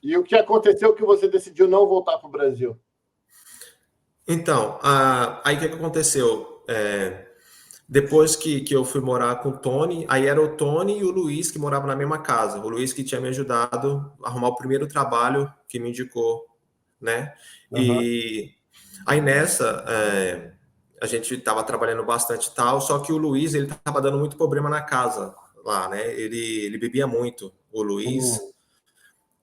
E o que aconteceu que você decidiu não voltar para o Brasil? Então, aí o que aconteceu? Depois que eu fui morar com o Tony, aí era o Tony e o Luiz que moravam na mesma casa. O Luiz que tinha me ajudado a arrumar o primeiro trabalho que me indicou, né? Aham. E aí nessa, a gente estava trabalhando bastante e tal, só que o Luiz, ele estava dando muito problema na casa lá, né? Ele bebia muito, o Hum, Luiz.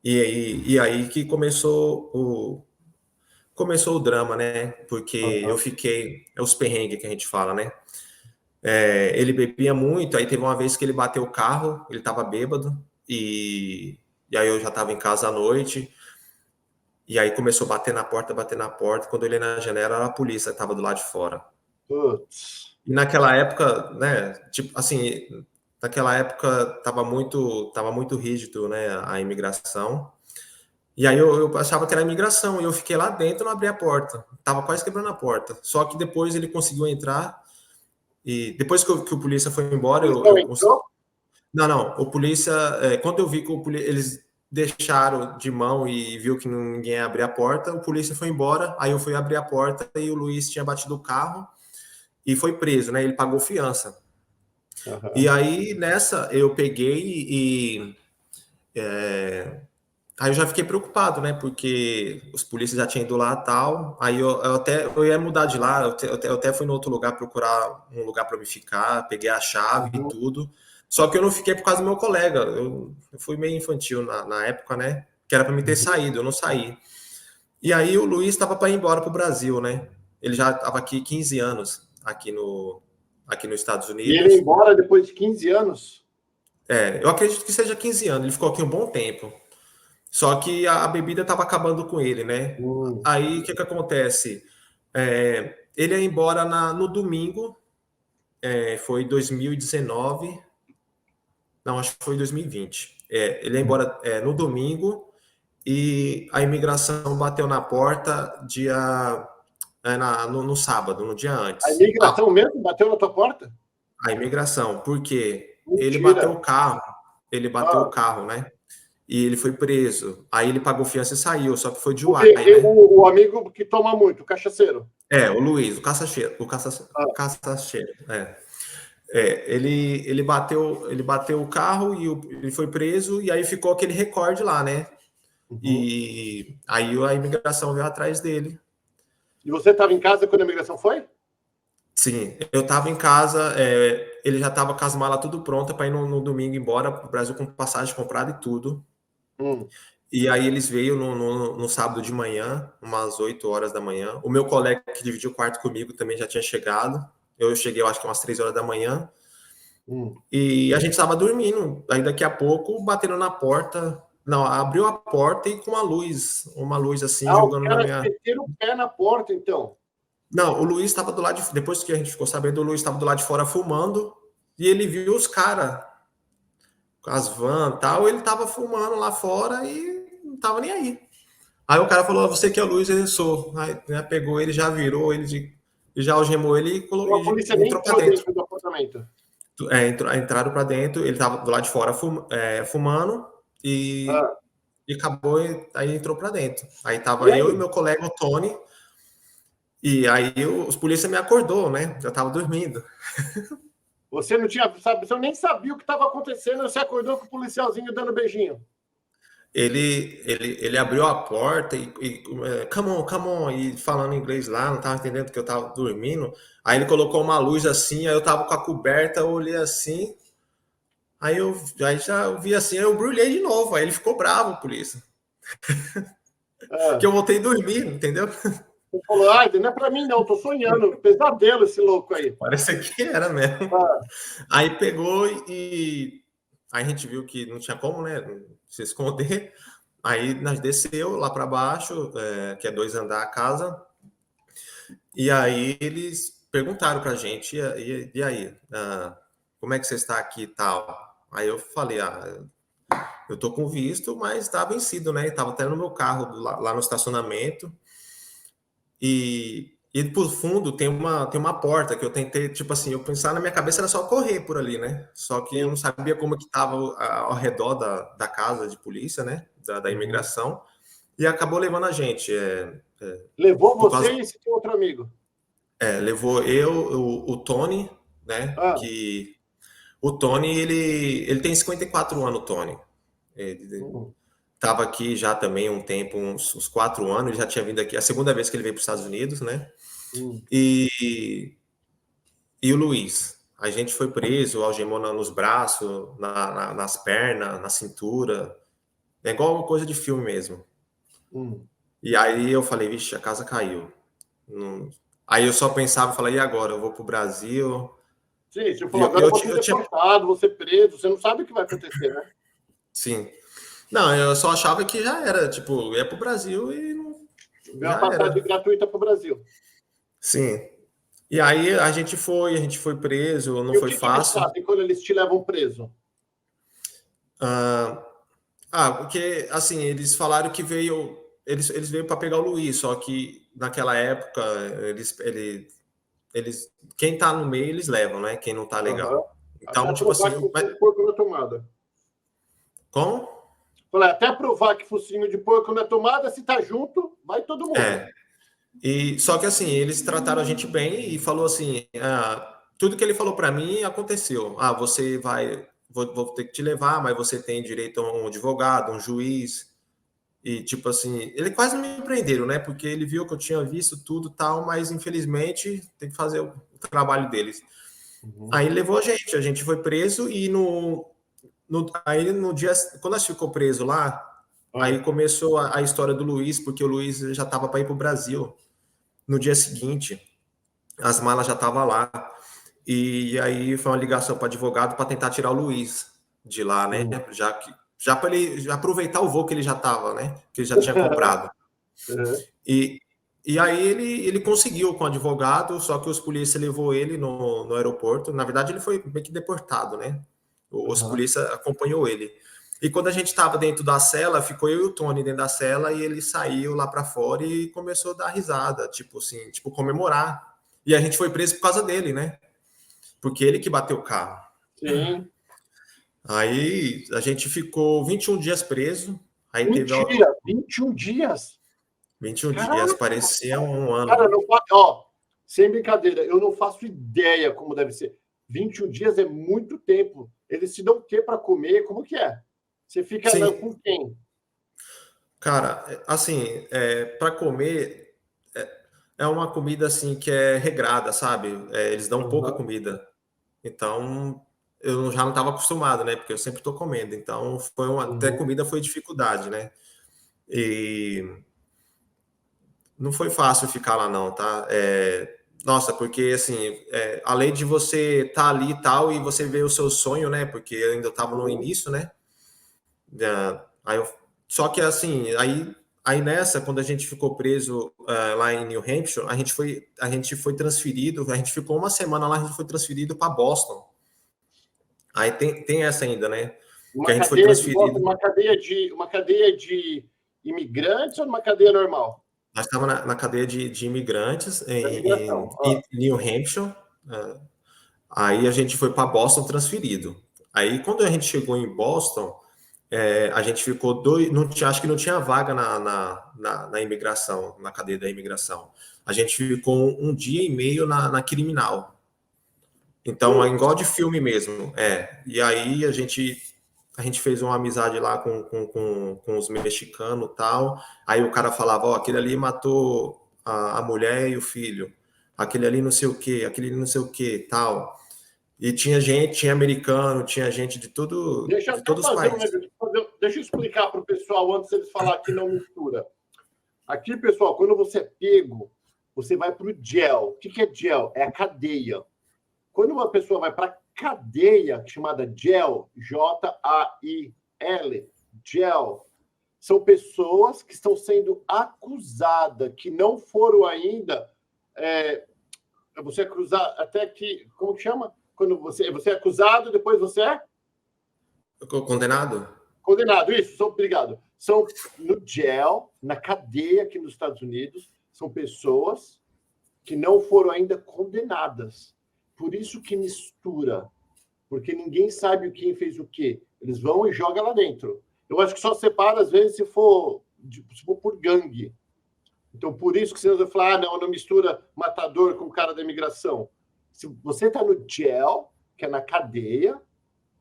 E aí que começou o drama, né? Porque eu aham. fiquei, é os perrengues que a gente fala, né? Ele bebia muito, aí teve uma vez que ele bateu o carro, ele estava bêbado, e aí eu já estava em casa à noite, e aí começou a bater na porta, quando eu olhei na janela, era a polícia, estava do lado de fora. Putz. E naquela época, né, tipo, assim, naquela época tava muito rígido, né, a imigração, e aí eu achava que era imigração, e eu fiquei lá dentro e não abri a porta, tava quase quebrando a porta, só que depois ele conseguiu entrar, e depois que o polícia foi embora, Eles não entrou? não, não. O polícia, quando eu vi que eles deixaram de mão e viu que ninguém ia abrir a porta, o polícia foi embora. Aí eu fui abrir a porta e o Luiz tinha batido o carro e foi preso, né? Ele pagou fiança. E Aham. aí nessa eu peguei e aí eu já fiquei preocupado, né? Porque os polícias já tinham ido lá e tal. Aí eu ia mudar de lá, eu até fui no outro lugar procurar um lugar para me ficar, peguei a chave e Uhum. tudo. Só que eu não fiquei por causa do meu colega. Eu fui meio infantil na época, né? Que era para me ter Uhum. saído, eu não saí. E aí o Luiz estava para ir embora para o Brasil, né? Ele já estava aqui 15 anos, aqui nos Estados E ele ia Unidos. embora depois de 15 anos? Eu acredito que seja 15 anos, ele ficou aqui um bom tempo. Só que a bebida estava acabando com ele, né? Hum. Aí o que que acontece? Ele ia embora no domingo, foi 2019, não, acho que foi 2020. Ele ia embora no domingo e a imigração bateu na porta no sábado, no dia A antes. imigração mesmo bateu na tua porta? A imigração, porque Mentira. ele bateu o Ah, carro, né? E ele foi preso. Aí ele pagou fiança e saiu, só que foi de porque uai, né? o amigo que toma muito, o cachaceiro. O Luiz, Ah, caçacheiro, ele bateu o carro e ele foi preso e aí ficou aquele recorde lá, né? uhum. E aí a imigração veio atrás dele. E você estava em casa quando a imigração foi? Sim, eu tava em casa, ele já tava com as malas tudo pronta para ir no domingo embora pro Brasil com passagem comprada e tudo. Hum. E aí eles veio no sábado de manhã, umas 8 horas da manhã. O meu colega que dividiu o quarto comigo também já tinha chegado. Eu cheguei, eu acho que umas 3 horas da manhã. Hum. E a gente estava dormindo. Aí daqui a pouco bateram na porta. Não, abriu a porta e com uma luz assim Ah, os jogando na caras minha. meteram o pé na porta, então. Não, o Luiz estava do lado de. Depois que a gente ficou sabendo, o Luiz estava do lado de fora fumando e ele viu os caras com as vans e tal. Ele estava fumando lá fora e não estava nem aí. Aí o cara falou: "Ah, você que é o Luiz?" Ele sou. Aí, né, pegou ele, já virou ele, e já algemou ele Então a polícia e nem entrou para entrou dentro. dentro do apartamento. Entraram para dentro, ele estava do lado de fora fumando e, Ah. e acabou, aí entrou para dentro. Aí E tava eu e aí? meu colega, o Tony, e aí os polícia me acordou, né? Eu tava dormindo. Você não tinha, sabe, você nem sabia o que estava acontecendo, você acordou com o policialzinho dando beijinho. Ele abriu a porta come on, e falando inglês lá, não tava entendendo que eu tava dormindo. Aí ele colocou uma luz assim, aí eu tava com a coberta, eu olhei assim, aí já eu vi assim, aí eu brulhei de novo. Aí ele ficou bravo, a polícia, que Ah. eu voltei a dormir, entendeu? Você falou, ah, não é para mim não, tô sonhando. Pesadelo esse louco aí. Parece que era mesmo. Ah. Aí pegou e aí a gente viu que não tinha como, né, se esconder. Aí nós desceu lá para baixo, que é 2 andar a casa, e aí eles perguntaram pra gente, e aí, como é que você está aqui e tal? Aí eu falei, eu tô com visto, mas tá vencido, né? Tava até no meu carro lá no estacionamento. E por fundo tem uma porta que eu tentei, tipo assim, eu pensava na minha cabeça era só correr por ali, né? Só que eu Sim. não sabia como que tava ao redor da casa de polícia, né? Da Uhum. imigração. E acabou levando a gente. Levou Por causa, você e esse teu outro amigo. levou eu, o Tony, né? Ah, Que o Tony, ele tem 54 anos, o Tony. Ele uhum. estava aqui já também um tempo, uns 4 anos, ele já tinha vindo aqui, a segunda vez que ele veio para os Estados Unidos, né? Uhum. E E o Luiz, a gente foi preso, algemou nos braços, nas pernas, na cintura. É igual uma coisa de filme mesmo. Uhum. E aí eu falei, vixe, a casa caiu. Aí eu só pensava, falei, e agora? Eu vou pro Brasil. Sim, você E falou, eu, agora eu eu, vou ti- ser eu tinha. deportado, vou ser preso, você não sabe o que vai acontecer, né? Sim. Não, eu só achava que já era. Tipo, ia pro Brasil e Veio uma já passagem era. gratuita para o Brasil. Sim. E aí a gente foi preso, não E o foi que, que eles fácil. fazem quando eles te levam preso? Ah, porque assim, eles falaram que veio. Eles veio para pegar o Luiz, só que naquela época eles quem tá no meio eles levam, né? Quem não tá Aham. legal. Até Então, tipo provar que assim, focinho de porco não é tomada. como? Falei, até provar que focinho de porco não é tomada, se tá junto, vai todo mundo. É. E só que assim, eles trataram a gente bem e falou assim, tudo que ele falou para mim aconteceu. Você vai, vou ter que te levar, mas você tem direito a um advogado, um juiz. E, tipo assim, ele quase não me prenderam, né? Porque ele viu que eu tinha visto tudo e tal, mas infelizmente tem que fazer o trabalho deles. Uhum. Aí levou a gente foi preso e aí no dia, quando a gente ficou preso lá, Ah, aí começou a história do Luiz, porque o Luiz já estava para ir para o Brasil. No dia seguinte, as malas já estavam lá. E aí foi uma ligação para advogado para tentar tirar o Luiz de lá, né? uhum. Já para ele já aproveitar o voo que ele já estava, né? Que ele já tinha comprado. Uhum. E, e aí ele conseguiu com o advogado, só que os polícias levou ele no aeroporto. Na verdade, ele foi meio que deportado, né? Os Uhum. polícias acompanhou ele. E quando a gente estava dentro da cela, ficou eu e o Tony dentro da cela e ele saiu lá para fora e começou a dar risada, tipo assim, tipo comemorar. E a gente foi preso por causa dele, né? Porque ele que bateu o carro. Sim. Aí a gente ficou 21 dias preso. Aí teve Mentira, 21 dias. 21 dias, Caraca, parecia um cara, ano. não fa... ó, sem brincadeira, eu não faço ideia como deve ser. 21 dias é muito tempo. Eles te dão o quê para comer? Como que é? Você fica lá Sim, com quem? cara, assim, para comer é uma comida assim que é regrada, sabe? Eles dão pouca Uhum. comida. Então, eu já não estava acostumado, né? Porque eu sempre estou comendo. Então, até Uhum. comida foi dificuldade, né? E não foi fácil ficar lá, não, tá? Nossa, porque assim, além de você estar ali e tal, e você ver o seu sonho, né? Porque eu ainda estava no Uhum. início, né? Aí só que assim, aí nessa, quando a gente ficou preso lá em New Hampshire, a gente foi transferido, a gente ficou uma semana lá, a gente foi transferido para Boston. Aí tem essa ainda, né? Que Uma a gente foi cadeia de transferido. uma cadeia de imigrantes ou uma cadeia normal? Nós estávamos na cadeia de imigrantes Da em, imigração. em New Hampshire. eh, Aí a gente foi para Boston transferido. Aí quando a gente chegou em Boston, a gente ficou não tinha, acho que não tinha vaga na imigração, na cadeia da imigração. A gente ficou um dia e meio na criminal. Então, é igual Putz, de filme mesmo. E aí a gente fez uma amizade lá com os mexicanos e tal. Aí o cara falava, ó, aquele ali matou a mulher e o filho. Aquele ali não sei o quê, aquele ali não sei o quê, tal. E tinha gente, tinha americano, tinha gente de tudo, deixa eu de até todos os fazer um países. negócio. Deixa eu explicar para o pessoal antes eles falar que não mistura. Aqui, pessoal, quando você é pego, você vai para o jail. O que é jail? É a cadeia. Quando uma pessoa vai para a cadeia chamada jail, Jail, jail, são pessoas que estão sendo acusadas, que não foram ainda. Você é acusado, até que. Como que chama? Quando você é acusado, depois você é Condenado? condenado. Isso, obrigado. São no jail, na cadeia aqui nos Estados Unidos, são pessoas que não foram ainda condenadas. Por isso que mistura, porque ninguém sabe quem fez o quê. Eles vão e jogam lá dentro. Eu acho que só separa, às vezes, se for por gangue. Então, por isso que você vai falar, não mistura matador com o cara da imigração. Se você está no jail, que é na cadeia,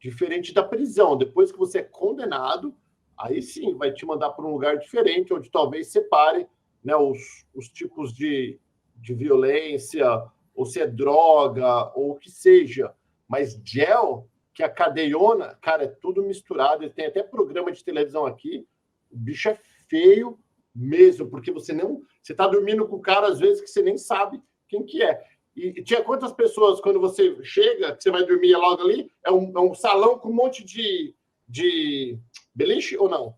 diferente da prisão. Depois que você é condenado, aí sim vai te mandar para um lugar diferente, onde talvez separe, né, os tipos de violência, ou se é droga, ou o que seja. Mas jail, que é a cadeiona, cara, é tudo misturado. Tem até programa de televisão aqui. O bicho é feio mesmo, porque você está dormindo com o cara, às vezes, que você nem sabe quem que é. E tinha quantas pessoas, quando você chega, que você vai dormir logo ali, é um salão com um monte de beliche ou não?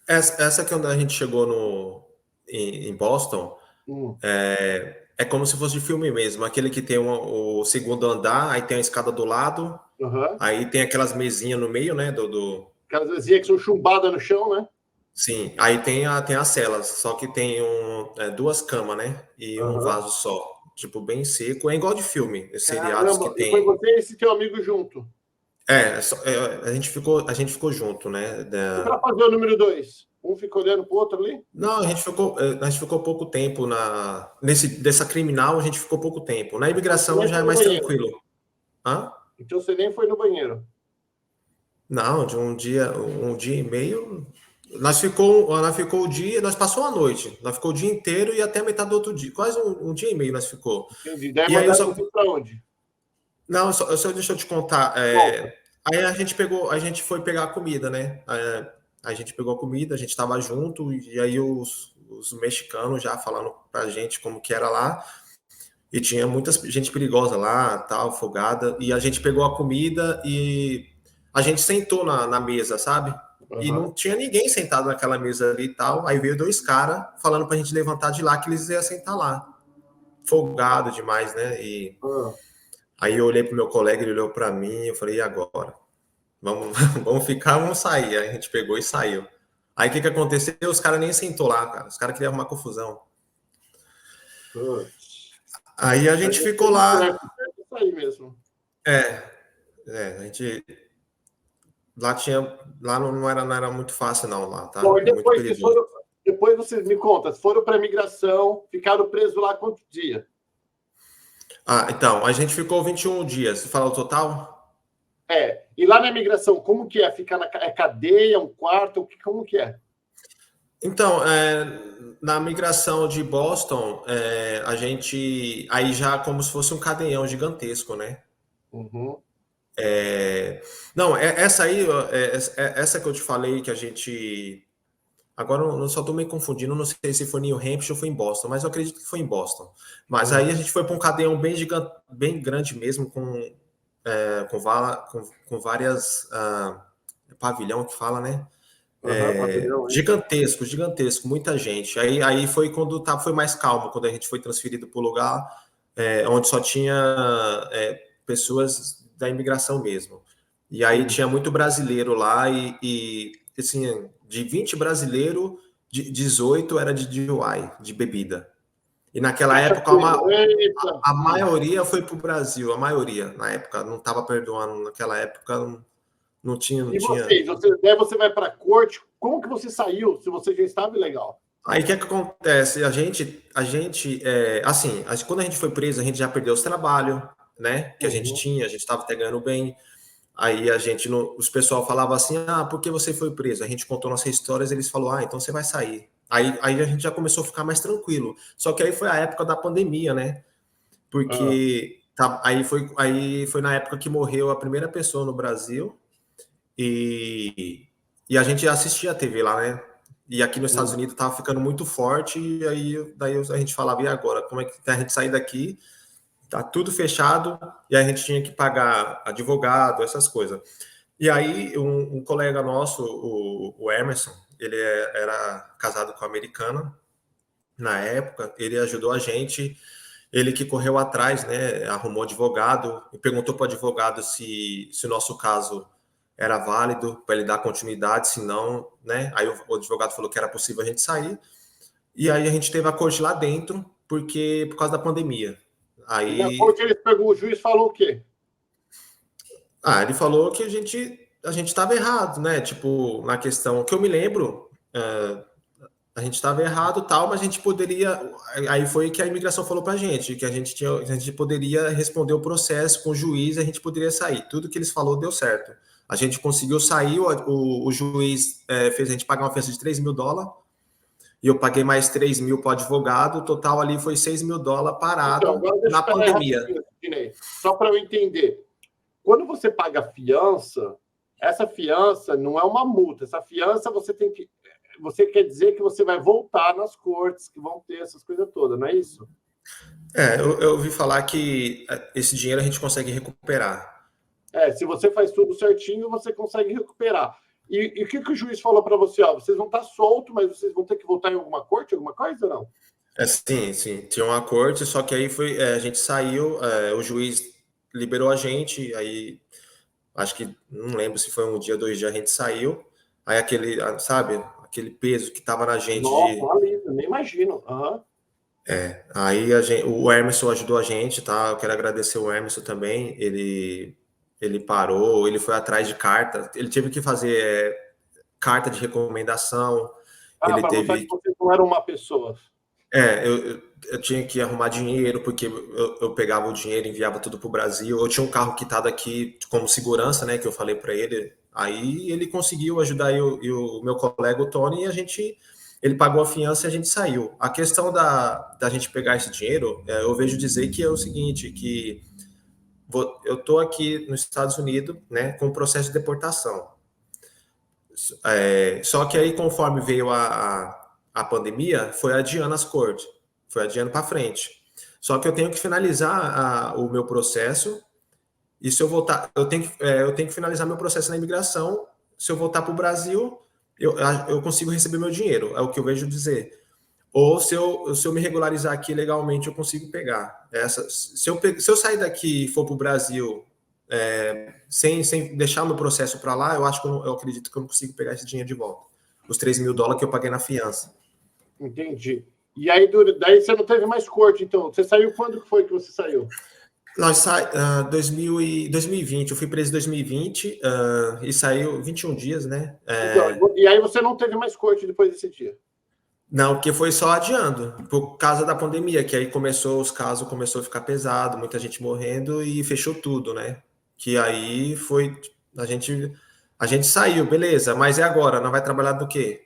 Essa que é onde a gente chegou em Boston, é como se fosse de filme mesmo. Aquele que tem o segundo andar, aí tem a escada do lado, aí tem aquelas mesinhas no meio, né? Aquelas mesinhas que são chumbadas no chão, né? Sim, aí tem as celas, só que tem duas camas, né? E um vaso só. Tipo, bem seco. É igual de filme, seriados que tem. E foi você e esse teu amigo junto? A gente ficou junto, né? E para fazer o número 2? Um fica olhando pro outro ali? Não, a gente ficou pouco tempo dessa criminal, a gente ficou pouco tempo. Na imigração já é mais tranquilo. Hã? Então você nem foi no banheiro? Não, de um dia e meio. Nós ficou o dia, nós passou a noite. Nós ficou o dia inteiro e até a metade do outro dia. Quase um dia e meio nós ficou. Entendi. Daí mandaram você para onde? Não, deixa eu te contar. Aí a gente foi pegar a comida, né? A gente pegou a comida, a gente estava junto, e aí os mexicanos já falando pra gente como que era lá. E tinha muita gente perigosa lá, tal, folgada. E a gente pegou a comida e a gente sentou na mesa, sabe? E não tinha ninguém sentado naquela mesa ali e tal. Aí veio dois caras falando pra gente levantar de lá, que eles iam sentar lá. Folgado demais, né? E aí eu olhei pro meu colega, ele olhou pra mim, eu falei, e agora? Vamos ficar, vamos sair. Aí a gente pegou e saiu. Aí o que aconteceu? Os caras nem sentou lá, cara. Os caras queriam arrumar confusão. Aí a gente ficou lá. Aí mesmo. A gente lá não era muito fácil não lá, tá? Bom, muito perigoso. Depois vocês me contam, foram para a imigração, ficaram presos lá quantos dias? Então, a gente ficou 21 dias. Você fala o total? E lá na imigração, como que é? Ficar é cadeia, um quarto, como que é? Então, na migração de Boston, a gente aí já como se fosse um cadeião gigantesco, né? Não, essa aí, essa que eu te falei que a gente. Agora eu só estou meio confundindo, não sei se foi New Hampshire ou foi em Boston, mas eu acredito que foi em Boston. Mas aí a gente foi para um cadeião bem gigante, bem grande mesmo, com várias pavilhão que fala, né? Gigantesco, muita gente. Aí foi quando foi mais calmo, quando a gente foi transferido para o lugar onde só tinha pessoas da imigração mesmo. E aí tinha muito brasileiro lá e assim, de 20 brasileiros, 18 era de DUI, de bebida. E naquela época a maioria foi para o Brasil, a maioria na época não estava perdoando, naquela época não tinha. Você vai para a corte, como que você saiu se você já estava ilegal? Aí o que acontece? Quando a gente foi preso, a gente já perdeu os trabalhos, né? Que a gente tinha, a gente estava até ganhando bem. Aí os pessoal falava assim, por que você foi preso? A gente contou nossas histórias, eles falaram, então você vai sair. Aí a gente já começou a ficar mais tranquilo. Só que aí foi a época da pandemia, né? Porque aí foi na época que morreu a primeira pessoa no Brasil e a gente assistia a TV lá, né? E aqui nos Estados Unidos estava ficando muito forte e daí a gente falava, e agora? Como é que a gente sair daqui? Tá tudo fechado e a gente tinha que pagar advogado, essas coisas. E aí um colega nosso, o Emerson, ele era casado com uma americana na época, ele ajudou a gente, ele que correu atrás, né, arrumou advogado e perguntou para o advogado se o nosso caso era válido para ele dar continuidade, se não, né? Aí o advogado falou que era possível a gente sair. E aí a gente teve a corte lá dentro. porque por causa da pandemia. E na Aí, corte ele pegou, o juiz falou o quê? ele falou que a gente estava errado, né? Tipo, na questão que eu me lembro, a gente estava errado, tal, mas a gente poderia. Aí foi que a imigração falou para a gente que a gente poderia responder o processo com o juiz, a gente poderia sair. Tudo que eles falou deu certo. A gente conseguiu sair, o juiz fez a gente pagar uma fiança de $3.000 e eu paguei mais 3 mil para o advogado. O total ali foi $6.000 parado Então, agora deixa na eu parar aí pandemia. rapidinho, Sidney. Só para eu entender. Quando você paga fiança, essa fiança não é uma multa. Essa fiança você tem que. Você quer dizer que você vai voltar nas cortes, que vão ter essas coisas todas, não é isso? Eu ouvi falar que esse dinheiro a gente consegue recuperar. Se você faz tudo certinho, você consegue recuperar. E o que o juiz falou para você? Ó, vocês vão estar soltos, mas vocês vão ter que voltar em alguma corte, alguma coisa ou não? Sim. Tinha uma corte, só que aí foi, a gente saiu, o juiz liberou a gente, aí acho que, não lembro se foi um dia, 2 dias, a gente saiu, aí sabe, aquele peso que estava na gente Nossa, um alívio, nem imagino. Uhum. Aí o Emerson ajudou a gente, tá? Eu quero agradecer o Emerson também. Ele parou, ele foi atrás de carta. Ele teve que fazer carta de recomendação. Ele Para mostrar que teve. vocês não eram uma pessoa. Eu tinha que arrumar dinheiro, porque eu pegava o dinheiro e enviava tudo para o Brasil. Eu tinha um carro quitado aqui como segurança, né? Que eu falei para ele. Aí ele conseguiu ajudar o meu colega, o Tony, e ele pagou a fiança e a gente saiu. A questão da gente pegar esse dinheiro, eu vejo dizer que é o seguinte, que eu estou aqui nos Estados Unidos, né, com o processo de deportação. Só que aí, conforme veio a pandemia, foi adiando as cortes, foi adiando para frente. Só que eu tenho que finalizar o meu processo, e se eu voltar, eu tenho que finalizar meu processo na imigração. Se eu voltar para o Brasil, eu consigo receber meu dinheiro, é o que eu vejo dizer. Ou se eu me regularizar aqui legalmente, eu consigo pegar. Se eu sair daqui e for para o Brasil sem deixar meu processo para lá, eu acho que eu acredito que eu não consigo pegar esse dinheiro de volta. Os $3.000 que eu paguei na fiança. Entendi. E aí, daí você não teve mais corte, então. Você saiu quando que foi que você saiu? 2020, eu fui preso em 2020 e saiu 21 dias, né? Então, e aí você não teve mais corte depois desse dia? Não, porque foi só adiando, por causa da pandemia, que aí os casos começou a ficar pesado, muita gente morrendo e fechou tudo, né? Que aí foi, a gente saiu, beleza, mas e agora? Não vai trabalhar do quê?